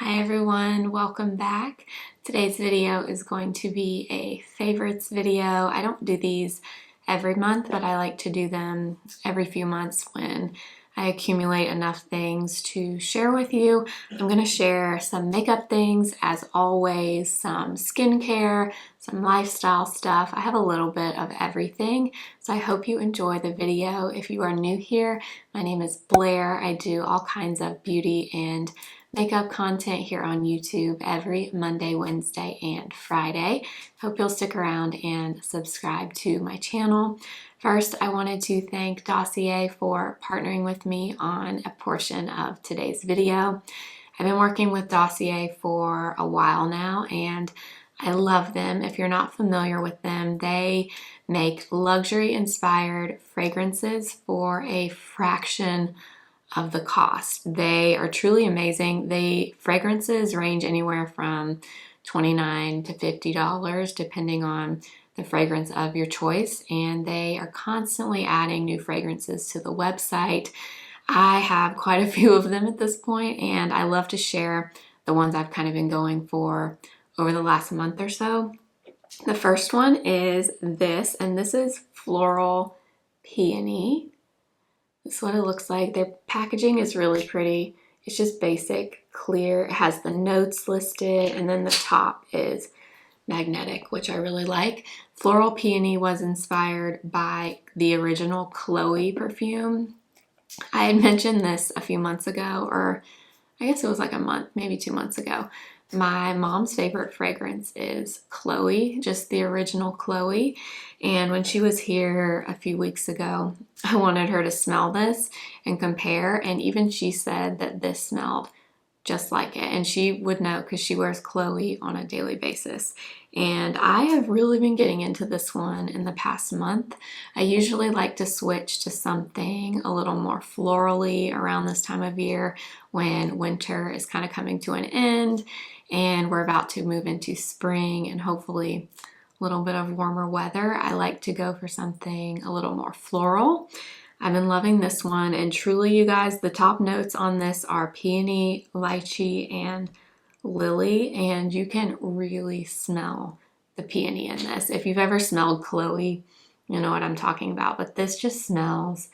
Hi everyone, welcome back. Today's video is going to be a favorites video. I don't do these every month, but I like to do them every few months when I accumulate enough things to share with you. I'm going to share some makeup things, as always, some skincare, some lifestyle stuff. I have a little bit of everything, so I hope you enjoy the video. If you are new here, my name is Blair. I do all kinds of beauty and makeup content here on YouTube every Monday, Wednesday, and Friday. Hope you'll stick around and subscribe to my channel. First, I wanted to thank Dossier for partnering with me on a portion of today's video. I've been working with Dossier for a while now, and I love them. If you're not familiar with them, they make luxury-inspired fragrances for a fraction of the cost. They are truly amazing. The fragrances range anywhere from $29 to $50 depending on the fragrance of your choice, and they are constantly adding new fragrances to the website. I have quite a few of them at this point, and I love to share the ones I've kind of been going for over the last month or so. The first one is this, and this is Floral Peony. This is what it looks like. Their packaging is really pretty. It's just basic, clear. It has the notes listed, and then the top is magnetic, which I really like. Floral Peony was inspired by the original Chloe perfume. I had mentioned this a few months ago, or I guess it was like a month, maybe 2 months ago. My mom's favorite fragrance is Chloe, just the original Chloe. And when she was here a few weeks ago, I wanted her to smell this and compare. And even she said that this smelled just like it. And she would know because she wears Chloe on a daily basis. And I have really been getting into this one in the past month. I usually like to switch to something a little more florally around this time of year when winter is kind of coming to an end and we're about to move into spring and hopefully a little bit of warmer weather. I like to go for something a little more floral. I've been loving this one, and truly, you guys, the top notes on this are peony, lychee, and lily, and you can really smell the peony in this. If you've ever smelled Chloe, you know what I'm talking about, but this just smells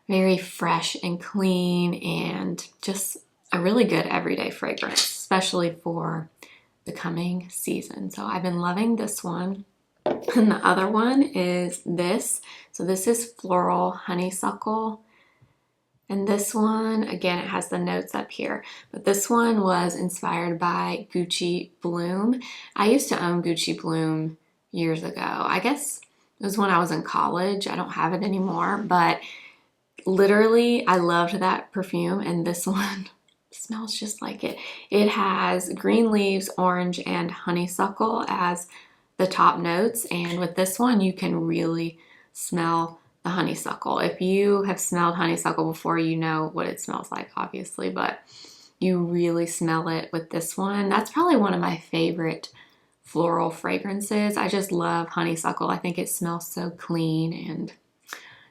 very fresh and clean and just a really good everyday fragrance, especially for the coming season. So I've been loving this one. And the other one is this. So this is Floral Honeysuckle. And this one, again, it has the notes up here. But this one was inspired by Gucci Bloom. I used to own Gucci Bloom years ago. I guess it was when I was in college. I don't have it anymore. But literally, I loved that perfume. And this one smells just like it. It has green leaves, orange, and honeysuckle as the top notes, and with this one you can really smell the honeysuckle. If you have smelled honeysuckle before, you know what it smells like, obviously, but you really smell it with this one. That's probably one of my favorite floral fragrances. I just love honeysuckle. I think it smells so clean and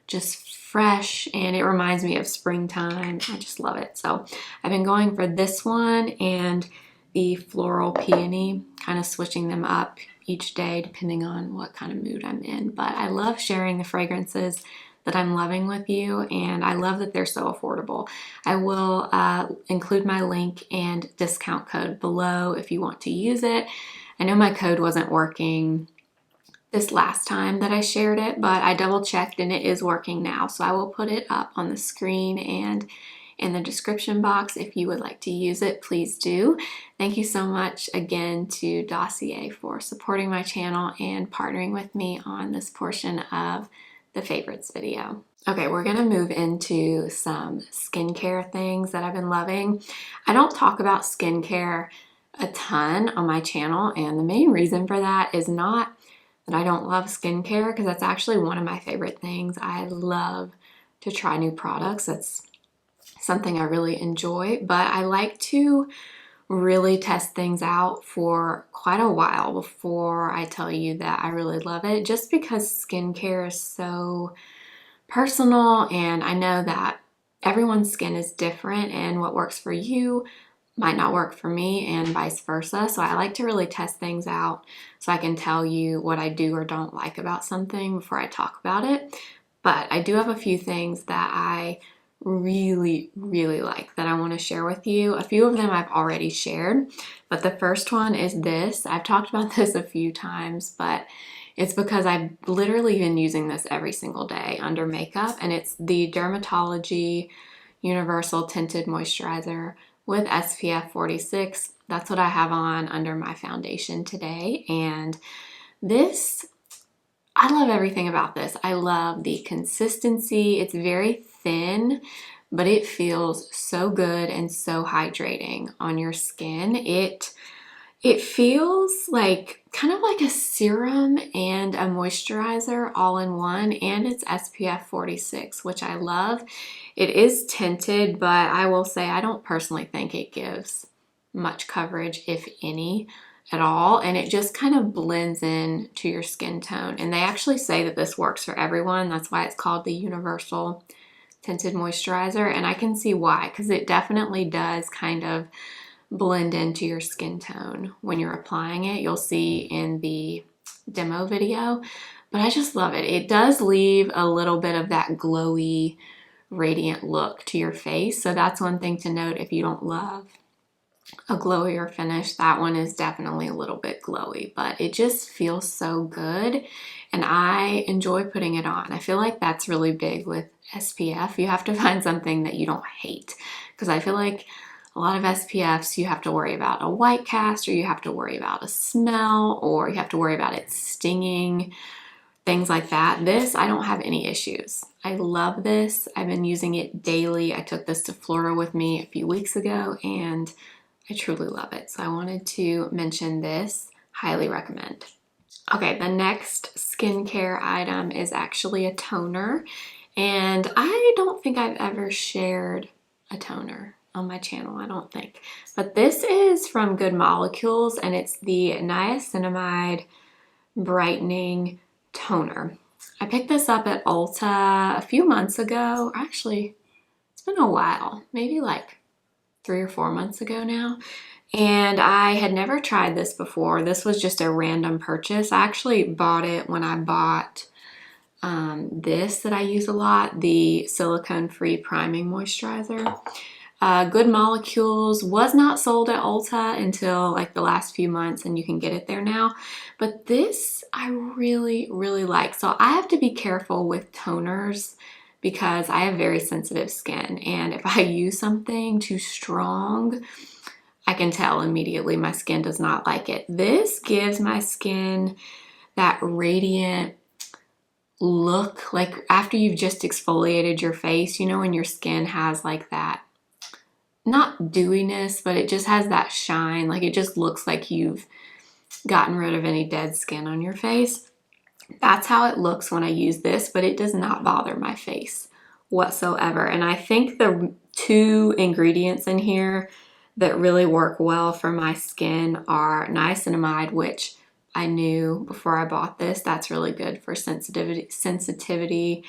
just fresh, and it reminds me of springtime. I just love it. So I've been going for this one and the Floral Peony, kind of switching them up each day depending on what kind of mood I'm in. But I love sharing the fragrances that I'm loving with you, and I love that they're so affordable. I will include my link and discount code below if you want to use it. I know my code wasn't working this last time that I shared it, but I double checked and it is working now. So I will put it up on the screen and in the description box. If you would like to use it, please do. Thank you so much again to Dossier for supporting my channel and partnering with me on this portion of the favorites video. Okay, we're gonna move into some skincare things that I've been loving. I don't talk about skincare a ton on my channel, and the main reason for that is not that I don't love skincare, because that's actually one of my favorite things. I love to try new products. That's something I really enjoy, but I like to really test things out for quite a while before I tell you that I really love it, just because skincare is so personal, and I know that everyone's skin is different, and what works for you might not work for me and vice versa. So I like to really test things out so I can tell you what I do or don't like about something before I talk about it. But I do have a few things that I really, really like that I want to share with you. A few of them I've already shared, but the first one is this. I've talked about this a few times, but it's because I've literally been using this every single day under makeup, and it's the DRMTLGY Universal Tinted Moisturizer with SPF 46. That's what I have on under my foundation today, and this, I love everything about this. I love the consistency. It's very thin, but it feels so good and so hydrating on your skin. It feels like kind of like a serum and a moisturizer all in one, and it's SPF 46, which I love. It is tinted, but I will say I don't personally think it gives much coverage, if any, at all, and it just kind of blends in to your skin tone. And they actually say that this works for everyone. That's why it's called the Universal Tinted Moisturizer, and I can see why, because it definitely does kind of blend into your skin tone when you're applying it. You'll see in the demo video, but I just love it. It does leave a little bit of that glowy, radiant look to your face, so that's one thing to note. If you don't love a glowier finish, that one is definitely a little bit glowy, but it just feels so good and I enjoy putting it on. I feel like that's really big with SPF. You have to find something that you don't hate, because I feel like a lot of SPFs, you have to worry about a white cast, or you have to worry about a smell, or you have to worry about it stinging, things like that. This, I don't have any issues. I love this. I've been using it daily. I took this to Florida with me a few weeks ago, and I truly love it. So I wanted to mention this. Highly recommend. Okay, the next skincare item is actually a toner, and I don't think I've ever shared a toner on my channel, I don't think. But this is from Good Molecules, and it's the Niacinamide Brightening Toner. I picked this up at Ulta a few months ago. Actually, it's been a while, maybe like 3 or 4 months ago now. And I had never tried this before. This was just a random purchase. I actually bought it when I bought this that I use a lot, the silicone-free priming moisturizer. Good Molecules was not sold at Ulta until like the last few months, and you can get it there now. But this I really, really like. So I have to be careful with toners because I have very sensitive skin, and if I use something too strong, I can tell immediately my skin does not like it. This gives my skin that radiant look, like after you've just exfoliated your face, you know, when your skin has like that, not dewiness, but it just has that shine, like it just looks like you've gotten rid of any dead skin on your face. That's how it looks when I use this, but it does not bother my face whatsoever. And I think the two ingredients in here that really work well for my skin are niacinamide, which I knew before I bought this, that's really good for sensitivity,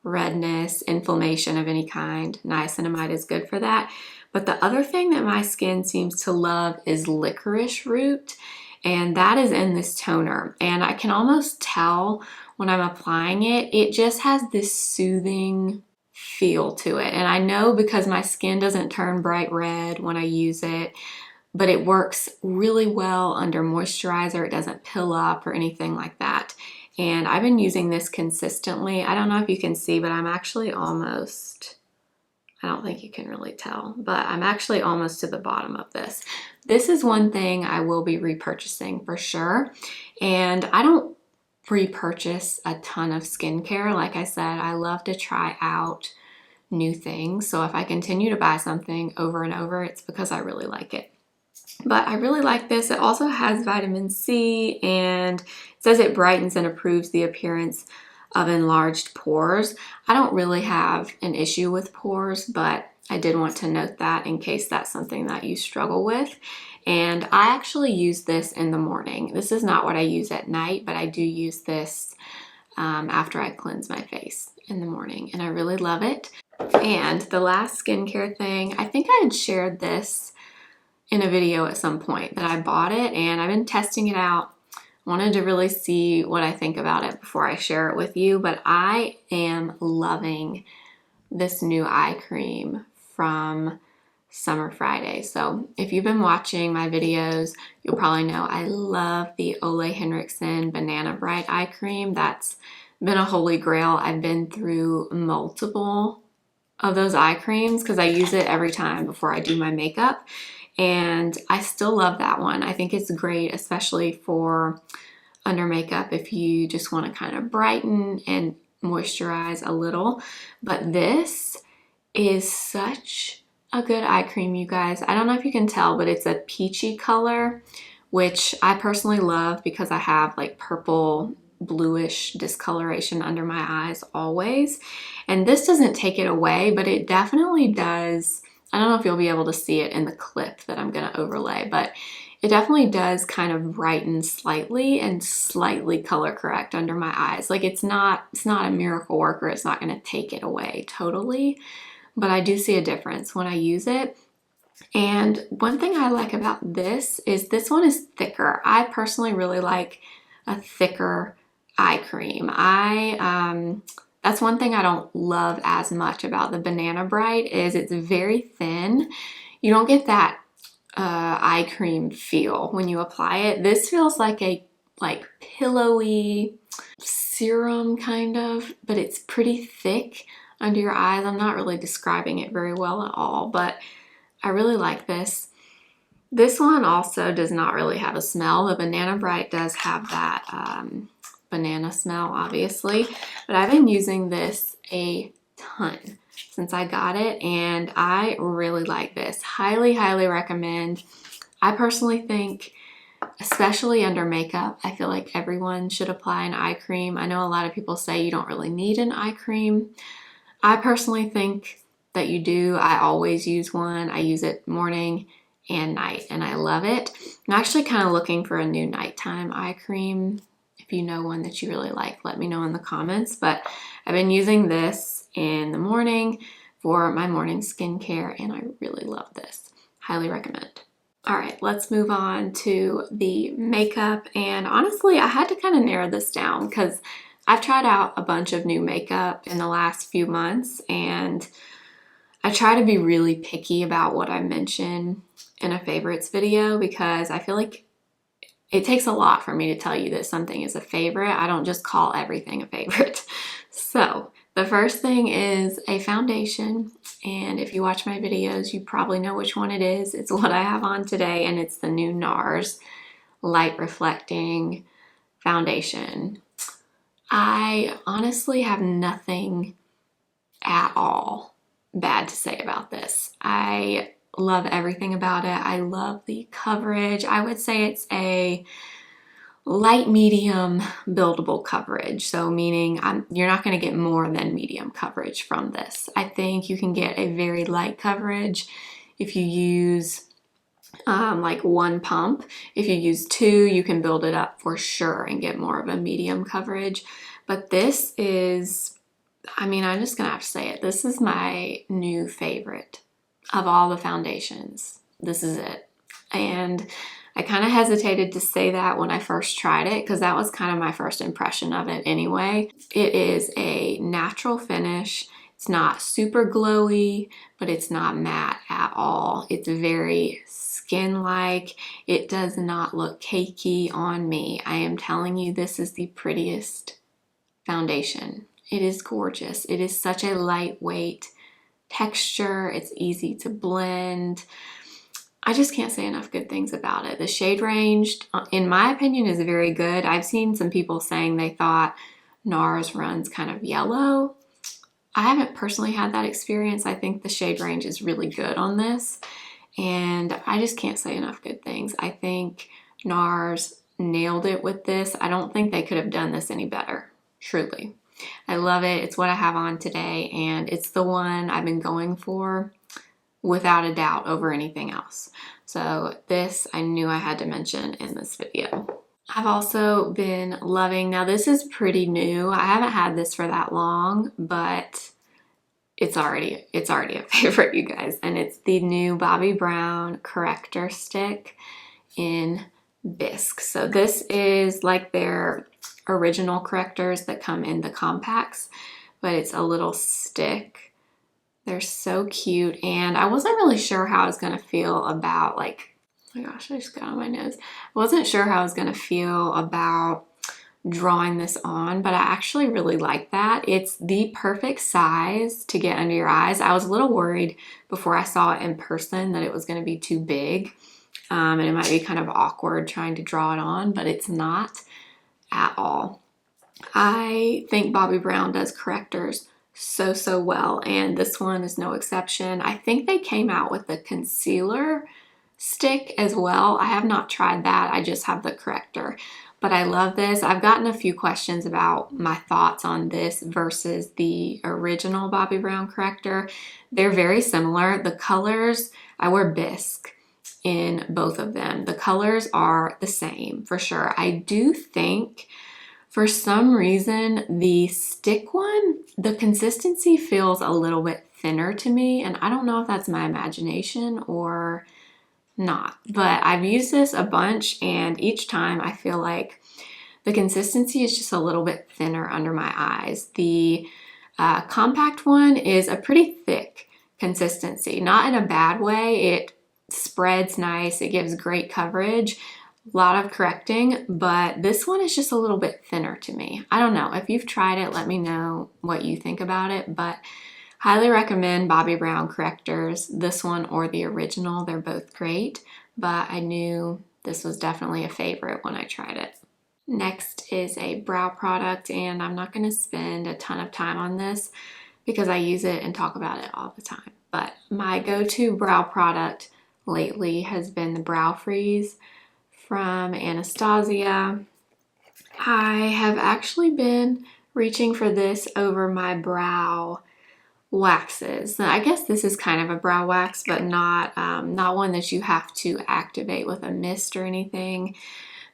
redness, inflammation of any kind. Niacinamide is good for that. But the other thing that my skin seems to love is licorice root, and that is in this toner. And I can almost tell when I'm applying it, it just has this soothing feel to it. And I know because my skin doesn't turn bright red when I use it, but it works really well under moisturizer. It doesn't pill up or anything like that. And I've been using this consistently. I don't know if you can see, but I'm actually almost, I don't think you can really tell, but I'm actually almost to the bottom of this. This is one thing I will be repurchasing for sure. And I don't repurchase a ton of skincare. Like I said, I love to try out new things. So if I continue to buy something over and over, it's because I really like it. But I really like this. It also has vitamin C, and it says it brightens and improves the appearance of enlarged pores. I don't really have an issue with pores, but I did want to note that in case that's something that you struggle with. And I actually use this in the morning. This is not what I use at night, but I do use this after I cleanse my face in the morning, and I really love it. And the last skincare thing, I think I had shared this in a video at some point that I bought it, and I've been testing it out. Wanted to really see what I think about it before I share it with you, but I am loving this new eye cream from Summer Friday. So if you've been watching my videos, you'll probably know I love the Ole Henriksen Banana Bright Eye Cream. That's been a holy grail. I've been through multiple of those eye creams because I use it every time before I do my makeup, and I still love that one. I think it's great, especially for under makeup if you just want to kind of brighten and moisturize a little. But this is such a good eye cream, you guys. I don't know if you can tell, but it's a peachy color, which I personally love because I have like purple bluish discoloration under my eyes always. And this doesn't take it away, but it definitely does. I don't know if you'll be able to see it in the clip that I'm going to overlay, but it definitely does kind of brighten slightly and slightly color correct under my eyes. Like it's not a miracle worker. It's not going to take it away totally, but I do see a difference when I use it. And one thing I like about this is this one is thicker. I personally really like a thicker eye cream. That's one thing I don't love as much about the Banana Bright is it's very thin. You don't get that eye cream feel when you apply it. This feels like a pillowy serum kind of, but it's pretty thick under your eyes. I'm not really describing it very well at all, but I really like this. This one also does not really have a smell. The Banana Bright does have that banana smell, obviously, but I've been using this a ton since I got it, and I really like this. Highly, highly recommend. I personally think, especially under makeup, I feel like everyone should apply an eye cream. I know a lot of people say you don't really need an eye cream. I personally think that you do. I always use one. I use it morning and night, and I love it. I'm actually kind of looking for a new nighttime eye cream. If you know one that you really like, let me know in the comments. But I've been using this in the morning for my morning skincare, and I really love this. Highly recommend. All right, let's move on to the makeup. And honestly, I had to kind of narrow this down because I've tried out a bunch of new makeup in the last few months, and I try to be really picky about what I mention in a favorites video because I feel like it takes a lot for me to tell you that something is a favorite. I don't just call everything a favorite. So the first thing is a foundation, and if you watch my videos, you probably know which one it is. It's what I have on today, and it's the new NARS Light Reflecting Foundation. I honestly have nothing at all bad to say about this. I love everything about it. I love the coverage. I would say it's a light medium buildable coverage. So meaning you're not going to get more than medium coverage from this. I think you can get a very light coverage if you use like one pump. If you use two, you can build it up for sure and get more of a medium coverage. But this is, I'm just gonna have to say it. This is my new favorite of all the foundations. This is it. And I kind of hesitated to say that when I first tried it because that was kind of my first impression of it anyway. It is a natural finish. It's not super glowy, but it's not matte at all. It's very skin-like. It does not look cakey on me. I am telling you, this is the prettiest foundation. It is gorgeous. It is such a lightweight texture. It's easy to blend. I just can't say enough good things about it. The shade range, in my opinion, is very good. I've seen some people saying they thought NARS runs kind of yellow. I haven't personally had that experience. I think the shade range is really good on this, and I just can't say enough good things. I think NARS nailed it with this. I don't think they could have done this any better, truly. I love it. It's what I have on today, and it's the one I've been going for without a doubt over anything else. So this I knew I had to mention in this video. I've also been loving, now this is pretty new. I haven't had this for that long, but it's already a favorite, you guys. And it's the new Bobbi Brown Corrector stick in Bisque. So this is like their original correctors that come in the compacts, but it's a little stick. They're so cute, and I wasn't really sure how I was gonna feel about, like, oh my gosh, I just got on my nose. I wasn't sure how I was gonna feel about drawing this on, but I actually really like that. It's the perfect size to get under your eyes. I was a little worried before I saw it in person that it was gonna be too big. And it might be kind of awkward trying to draw it on, but it's not at all. I think Bobbi Brown does correctors so well, and this one is no exception. I think they came out with the concealer stick as well. I have not tried that. I just have the corrector, but I love this. I've gotten a few questions about my thoughts on this versus the original Bobbi Brown corrector. They're very similar. The colors, I wear Bisque in both of them. The colors are the same for sure. I do think for some reason the stick one, the consistency feels a little bit thinner to me, and I don't know if that's my imagination or not, but I've used this a bunch, and each time I feel like the consistency is just a little bit thinner under my eyes. The compact one is a pretty thick consistency, not in a bad way. It spreads nice, it gives great coverage, a lot of correcting, but this one is just a little bit thinner to me. I don't know. If you've tried it, let me know what you think about it, but highly recommend Bobbi Brown correctors, this one or the original. They're both great, but I knew this was definitely a favorite when I tried it. Next is a brow product, and I'm not going to spend a ton of time on this because I use it and talk about it all the time, but my go-to brow product lately has been the Brow Freeze from Anastasia. I have actually been reaching for this over my brow waxes. I guess this is kind of a brow wax, but not one that you have to activate with a mist or anything.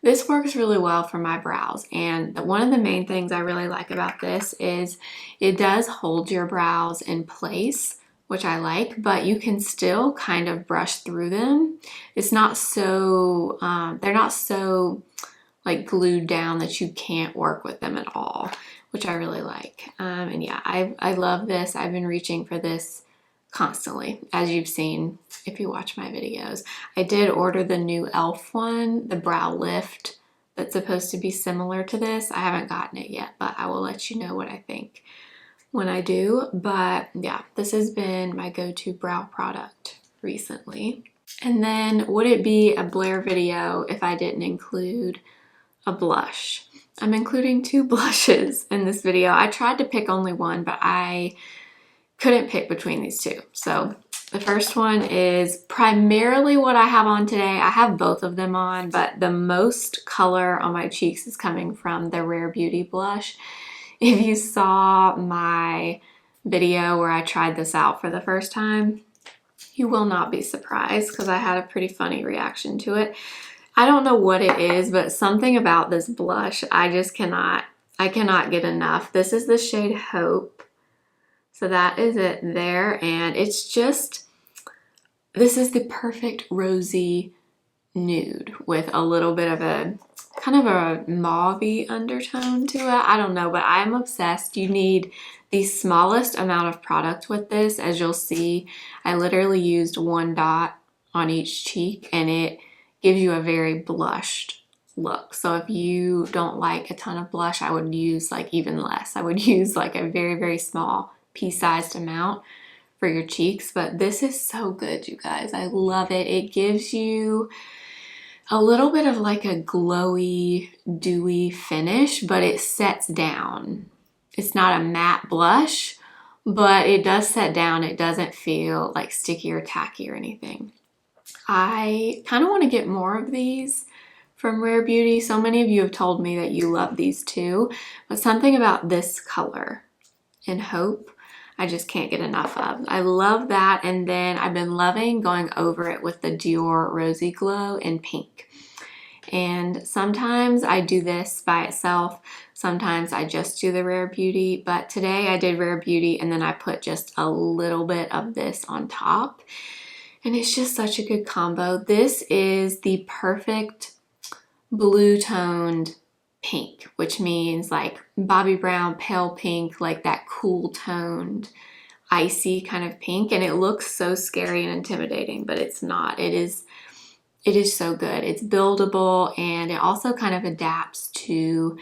This works really well for my brows, and one of the main things I really like about this is it does hold your brows in place, which I like, but you can still kind of brush through them. It's not so, they're not so like glued down that you can't work with them at all, which I really like. And yeah, I love this. I've been reaching for this constantly, as you've seen if you watch my videos. I did order the new e.l.f. one, the Brow Lift, that's supposed to be similar to this. I haven't gotten it yet, but I will let you know what I think when I do. But yeah, this has been my go-to brow product recently. And then would it be a Blair video if I didn't include a blush? I'm including two blushes in this video. I tried to pick only one, but I couldn't pick between these two. So the first one is primarily what I have on today. I have both of them on, but the most color on my cheeks is coming from the Rare Beauty blush. If you saw my video where I tried this out for the first time, you will not be surprised because I had a pretty funny reaction to it. I don't know what it is, but something about this blush, I cannot get enough. This is the shade Hope. So that is it there, and it's just, this is the perfect rosy nude with a little bit of a kind of a mauve-y undertone to it. I don't know, but I'm obsessed. You need the smallest amount of product with this. As you'll see, I literally used one dot on each cheek, and it gives you a very blushed look. So if you don't like a ton of blush, I would use like even less. I would use like a very small pea-sized amount for your cheeks, but this is so good, you guys. I love it. It gives you a little bit of like a glowy, dewy finish, but it sets down. It's not a matte blush, but it does set down. It doesn't feel like sticky or tacky or anything. I kind of want to get more of these from Rare Beauty. So many of you have told me that you love these too, but something about this color in Hope, I just can't get enough of. I love that, and then I've been loving going over it with the Dior Rosy Glow in pink. And sometimes I do this by itself. Sometimes I just do the Rare Beauty, but today I did Rare Beauty and then I put just a little bit of this on top. And it's just such a good combo. This is the perfect blue toned pink, which means like Bobbi Brown, pale pink, like that cool toned, icy kind of pink. And it looks so scary and intimidating, but it's not. It is so good. It's buildable, and it also kind of adapts to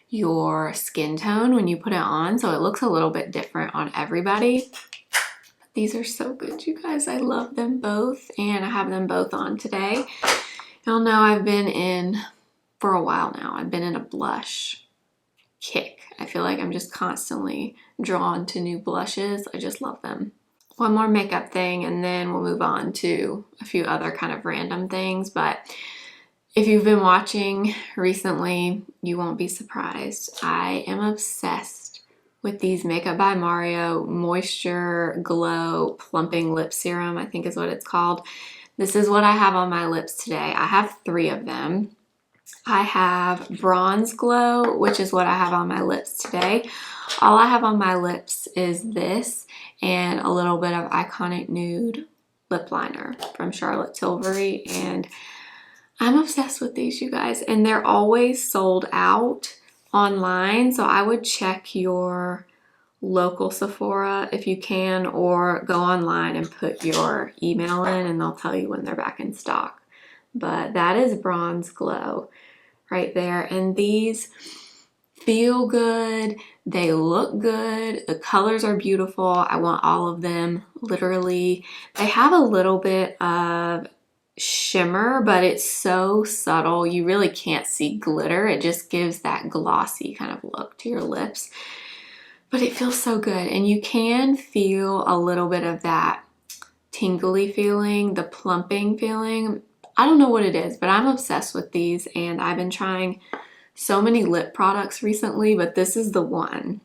your skin tone when you put it on. So it looks a little bit different on everybody. These are so good, you guys. I love them both, and I have them both on today. Y'all know I've been in, for a while now, I've been in a blush kick. I feel like I'm just constantly drawn to new blushes. I just love them. One more makeup thing, and then we'll move on to a few other kind of random things. But if you've been watching recently, you won't be surprised. I am obsessed with these Makeup by Mario MoistureGlow Plumping Lip Serum, I think is what it's called. This is what I have on my lips today. I have 3 of them. I have Bronze Glow, which is what I have on my lips today. All I have on my lips is this and a little bit of Iconic Nude lip liner from Charlotte Tilbury, and I'm obsessed with these, you guys, and they're always sold out online, so I would check your local Sephora if you can, or go online and put your email in and they'll tell you when they're back in stock. But that is Bronze Glow right there, and these feel good, they look good, the colors are beautiful. I want all of them, literally. They have a little bit of shimmer, but it's so subtle you really can't see glitter. It just gives that glossy kind of look to your lips, but it feels so good. And you can feel a little bit of that tingly feeling, the plumping feeling. I don't know what it is, but I'm obsessed with these, and I've been trying so many lip products recently, but this is the one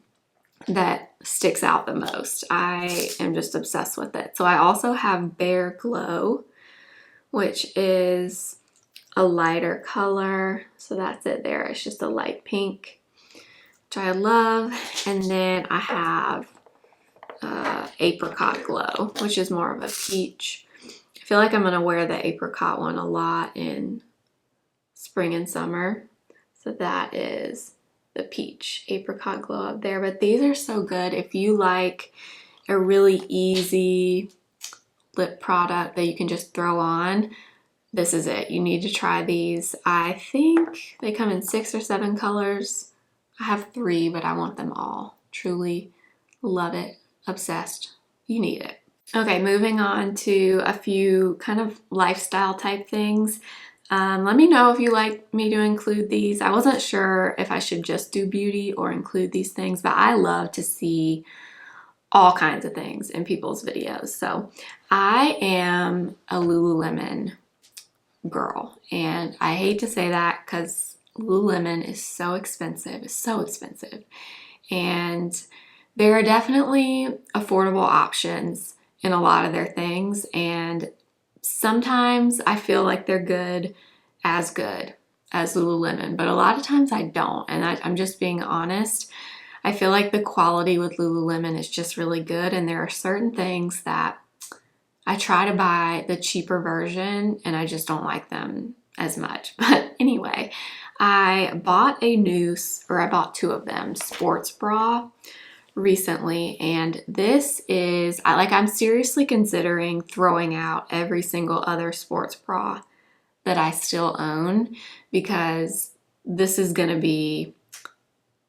that sticks out the most. I am just obsessed with it. So I also have Bare Glow, which is a lighter color. So that's it there. It's just a light pink, which I love. And then I have Apricot Glow, which is more of a peach. I feel like I'm gonna wear the apricot one a lot in spring and summer. So that is the peach Apricot Glow up there. But these are so good if you like a really easy lip product that you can just throw on. This is it. You need to try these. I think they come in 6 or 7 colors. I have 3, but I want them all. Truly love it. Obsessed. You need it. Okay, moving on to a few kind of lifestyle type things. Let me know if you like me to include these. I wasn't sure if I should just do beauty or include these things, but I love to see all kinds of things in people's videos. So I am a Lululemon girl, and I hate to say that because Lululemon is so expensive. It's so expensive. And there are definitely affordable options in a lot of their things, and sometimes I feel like they're good as Lululemon, but a lot of times I don't, and I'm just being honest. I feel like the quality with Lululemon is just really good, and there are certain things that I try to buy the cheaper version and I just don't like them as much. But anyway, I bought 2 of them, sports bra recently, and this is, I'm seriously considering throwing out every single other sports bra that I still own, because this is gonna be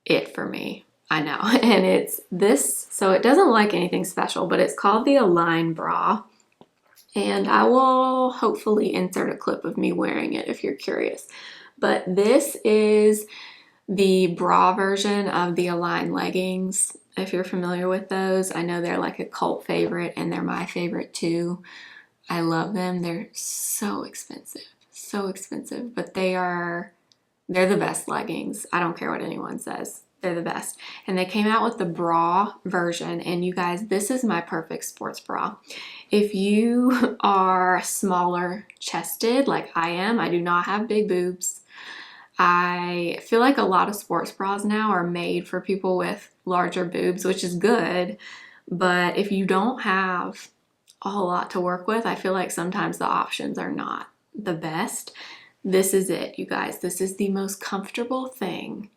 it for me. I know. And it's this, so it doesn't look like anything special, but it's called the Align bra, and I will hopefully insert a clip of me wearing it if you're curious. But this is the bra version of the Align leggings, if you're familiar with those. I know they're like a cult favorite, and they're my favorite too. I love them. They're so expensive, but they're the best leggings. I don't care what anyone says. They're the best. And they came out with the bra version, and you guys, this is my perfect sports bra. If you are smaller chested like I am, I do not have big boobs. I feel like a lot of sports bras now are made for people with larger boobs, which is good, but if you don't have a whole lot to work with, I feel like sometimes the options are not the best. This is it, you guys. This is the most comfortable thing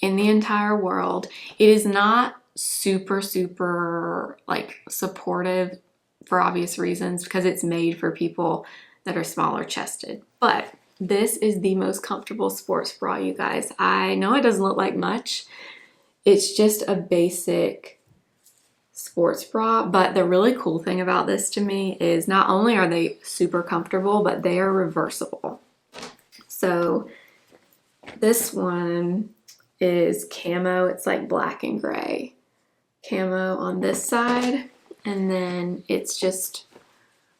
in the entire world. It is not super like supportive for obvious reasons because it's made for people that are smaller chested, but this is the most comfortable sports bra, you guys. I know it doesn't look like much. It's just a basic sports bra, but the really cool thing about this to me is not only are they super comfortable, but they are reversible. So this one is camo. It's like black and gray camo on this side, and then it's just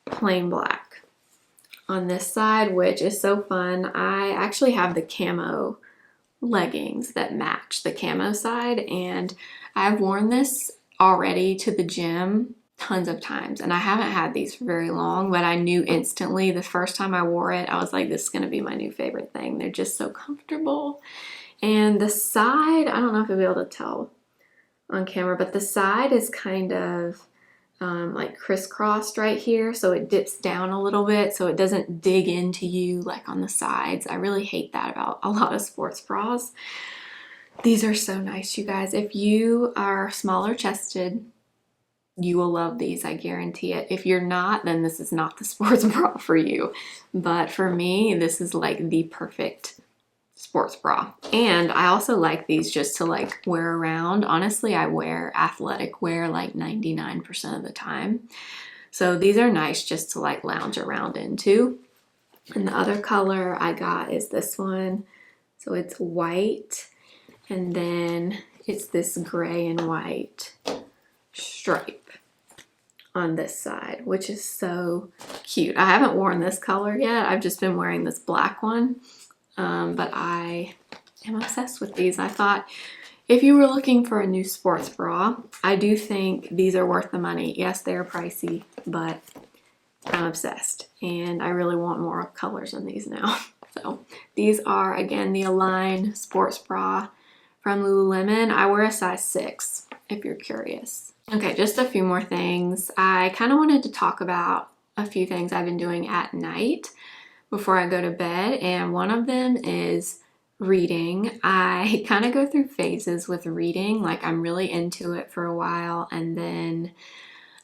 plain black on this side, which is so fun. I actually have the camo leggings that match the camo side, and I've worn this already to the gym tons of times, and I haven't had these for very long, but I knew instantly the first time I wore it, I was like, this is gonna be my new favorite thing. They're just so comfortable. And the side, I don't know if you'll be able to tell on camera, but the side is kind of like crisscrossed right here, so it dips down a little bit so it doesn't dig into you like on the sides. I really hate that about a lot of sports bras. These are so nice, you guys. If you are smaller chested, you will love these, I guarantee it. If you're not, then this is not the sports bra for you. But for me, this is like the perfect sports bra. And I also like these just to like wear around. Honestly, I wear athletic wear like 99% of the time. So these are nice just to like lounge around into. And the other color I got is this one. So it's white, and then it's this gray and white stripe on this side, which is so cute. I haven't worn this color yet. I've just been wearing this black one. But I am obsessed with these. I thought if you were looking for a new sports bra, I do think these are worth the money. Yes, they're pricey, but I'm obsessed, and I really want more colors in these now. So these are, again, the Align sports bra from Lululemon. I wear a size 6 if you're curious. Okay, just a few more things. I kind of wanted to talk about a few things I've been doing at night before I go to bed, and one of them is reading. I kind of go through phases with reading, like I'm really into it for a while and then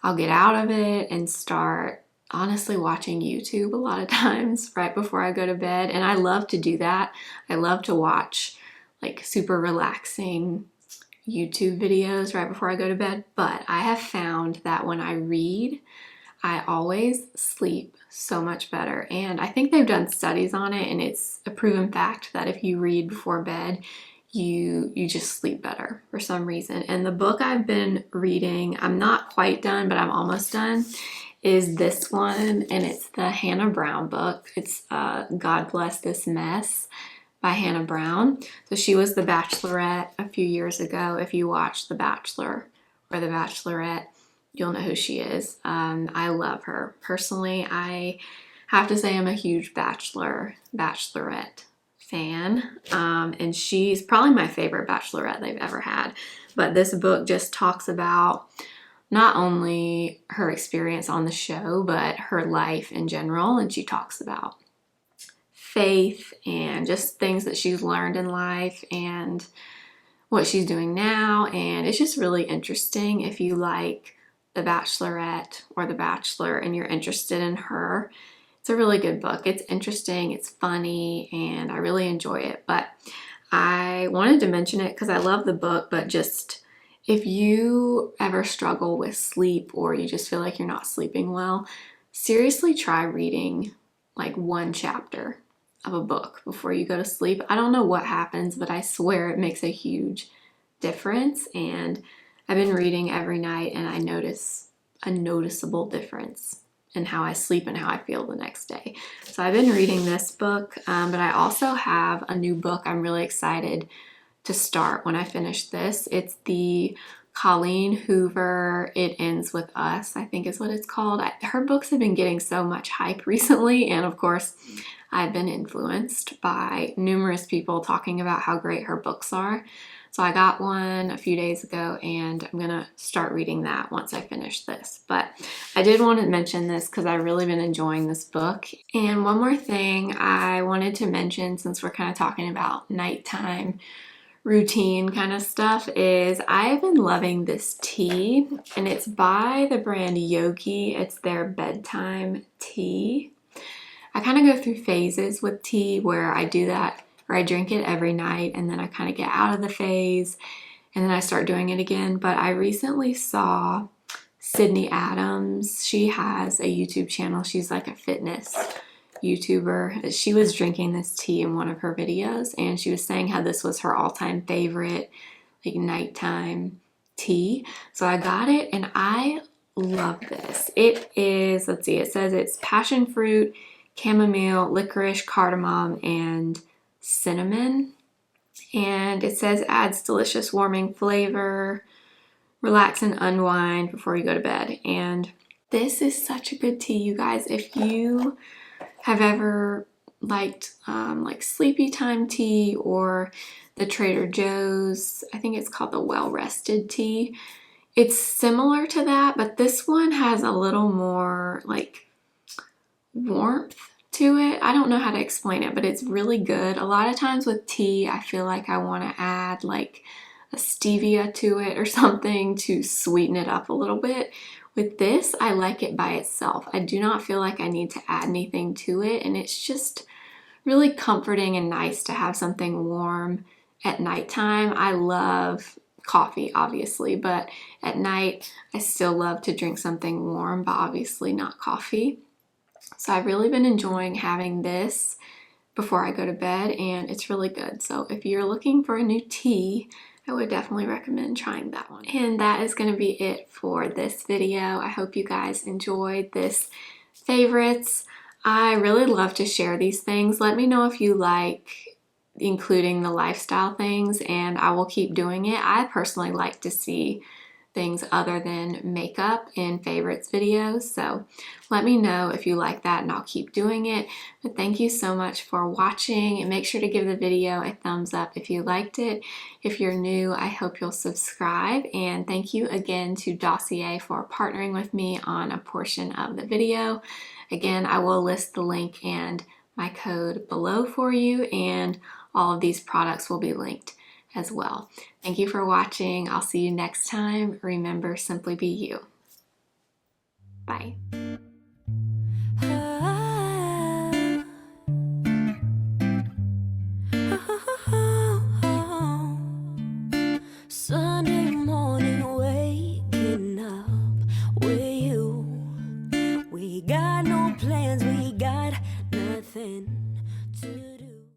I'll get out of it and start honestly watching YouTube a lot of times right before I go to bed, and I love to do that. I love to watch like super relaxing YouTube videos right before I go to bed, but I have found that when I read, I always sleep so much better. And I think they've done studies on it, and it's a proven fact that if you read before bed, you just sleep better for some reason. And the book I've been reading, I'm not quite done, but I'm almost done, is this one, and it's the Hannah Brown book. It's God Bless This Mess by Hannah Brown. So she was the Bachelorette a few years ago. If you watch The Bachelor or The Bachelorette, you'll know who she is. I love her. Personally, I have to say I'm a huge Bachelorette fan. And she's probably my favorite Bachelorette they've ever had. But this book just talks about not only her experience on the show, but her life in general. And she talks about faith and just things that she's learned in life and what she's doing now. And it's just really interesting if you like The Bachelorette or The Bachelor and you're interested in her. It's a really good book. It's interesting, it's funny, and I really enjoy it. But I wanted to mention it because I love the book, but just if you ever struggle with sleep or you just feel like you're not sleeping well, seriously try reading like one chapter of a book before you go to sleep. I don't know what happens, but I swear it makes a huge difference. And I've been reading every night, and I notice a noticeable difference in how I sleep and how I feel the next day. So I've been reading this book, but I also have a new book I'm really excited to start when I finish this. It's the Colleen Hoover, It Ends With Us, I think is what it's called. Her books have been getting so much hype recently, and of course I've been influenced by numerous people talking about how great her books are. So I got one a few days ago, and I'm gonna start reading that once I finish this. But I did want to mention this because I've really been enjoying this book. And one more thing I wanted to mention, since we're kind of talking about nighttime routine kind of stuff, is I've been loving this tea, and it's by the brand Yogi. It's their bedtime tea. I kind of go through phases with tea where I do that, or I drink it every night, and then I kind of get out of the phase and then I start doing it again. But I recently saw Sydney Adams. She has a YouTube channel. She's like a fitness YouTuber. She was drinking this tea in one of her videos, and she was saying how this was her all-time favorite like nighttime tea. So I got it, and I love this. It is, let's see, it says it's passion fruit, chamomile, licorice, cardamom, and cinnamon. And it says adds delicious warming flavor, relax and unwind before you go to bed. And this is such a good tea, you guys. If you have ever liked like sleepy time tea, or the Trader Joe's, I think it's called the Well Rested tea. It's similar to that, but this one has a little more like warmth to it. I don't know how to explain it, but it's really good. A lot of times with tea, I feel like I want to add like a stevia to it or something to sweeten it up a little bit. With this, I like it by itself. I do not feel like I need to add anything to it, and it's just really comforting and nice to have something warm at nighttime. I love coffee, obviously, but at night, I still love to drink something warm, but obviously not coffee. So I've really been enjoying having this before I go to bed, and it's really good. So if you're looking for a new tea, I would definitely recommend trying that one. And that is going to be it for this video. I hope you guys enjoyed this favorites. I really love to share these things. Let me know if you like including the lifestyle things, and I will keep doing it. I personally like to see things other than makeup in favorites videos, so let me know if you like that and I'll keep doing it. But thank you so much for watching, and make sure to give the video a thumbs up if you liked it. If you're new, I hope you'll subscribe, and thank you again to Dossier for partnering with me on a portion of the video. Again, I will list the link and my code below for you, and all of these products will be linked as well. Thank you for watching. I'll see you next time. Remember, simply be you. Bye.